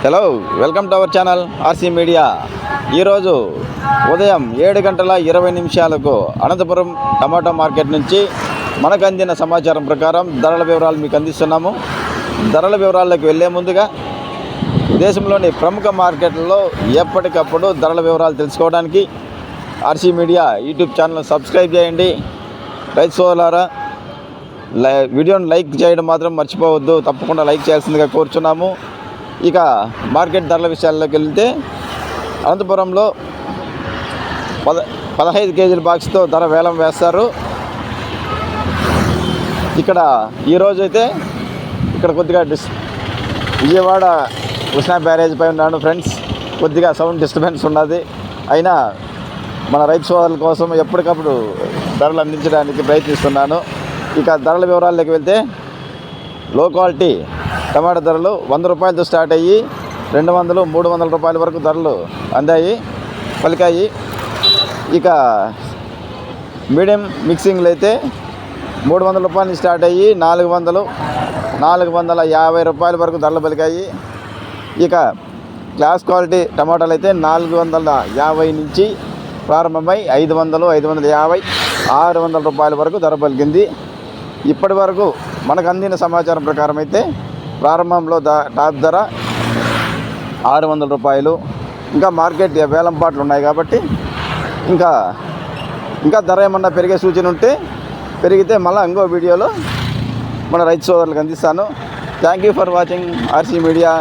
Hello, welcome to our channel RC media. ఈరోజు ఉదయం 7:20 Anantapuram tomato market నుంచి మనకు అందిన సమాచారం ప్రకారం ధరల వివరాలు మీకు అందిస్తున్నాము. ధరల వివరాల్లోకి వెళ్ళే ముందుగా దేశంలోని ప్రముఖ మార్కెట్లలో ఎప్పటికప్పుడు ధరల వివరాలు తెలుసుకోవడానికి RC media YouTube channel subscribe చేయండి. రైతు సోదరులారా, వీడియోని లైక్ చేయడం మాత్రం మర్చిపోవద్దు. తప్పకుండా లైక్ చేయాల్సిందిగా కోరుచున్నాము. ఇక మార్కెట్ ధరల విషయాల్లోకి వెళ్తే అనంతపురంలో 15 కేజీల బాక్స్తో ధర వేలం వేస్తారు. ఇక్కడ ఈరోజు అయితే ఇక్కడ కొద్దిగా విజయవాడ కృష్ణా బ్యారేజ్ పై ఉన్నాను ఫ్రెండ్స్. కొద్దిగా సౌండ్ డిస్టర్బెన్స్ ఉన్నది. అయినా మన రైతు సోదరుల కోసం ఎప్పటికప్పుడు ధరలు అందించడానికి ప్రయత్నిస్తున్నాను. ఇక ధరల వివరాల్లోకి వెళ్తే లో క్వాలిటీ టమాటా ధరలు 100 రూపాయలతో స్టార్ట్ అయ్యి 200, 300 రూపాయల వరకు ధరలు పలికాయి. ఇక మీడియం మిక్సింగ్లు అయితే 300 రూపాయల నుంచి స్టార్ట్ అయ్యి 400, 450 రూపాయల వరకు ధరలు పలికాయి. ఇక క్లాస్ క్వాలిటీ టమాటాలు అయితే 450 నుంచి ప్రారంభమై 500, 550, 600 రూపాయల వరకు ధర పలికింది. ఇప్పటి వరకు మనకు అందిన సమాచారం ప్రకారం అయితే ప్రారంభంలో టాప్ ధర 600 రూపాయలు. ఇంకా మార్కెట్ వేలంపాట్లు ఉన్నాయి కాబట్టి ఇంకా ధర ఏమన్నా పెరిగే సూచన ఉంటే పెరిగితే మళ్ళీ ఇంకో వీడియోలో మన రైతు సోదరులకు అందిస్తాను. Thank you for watching RC media.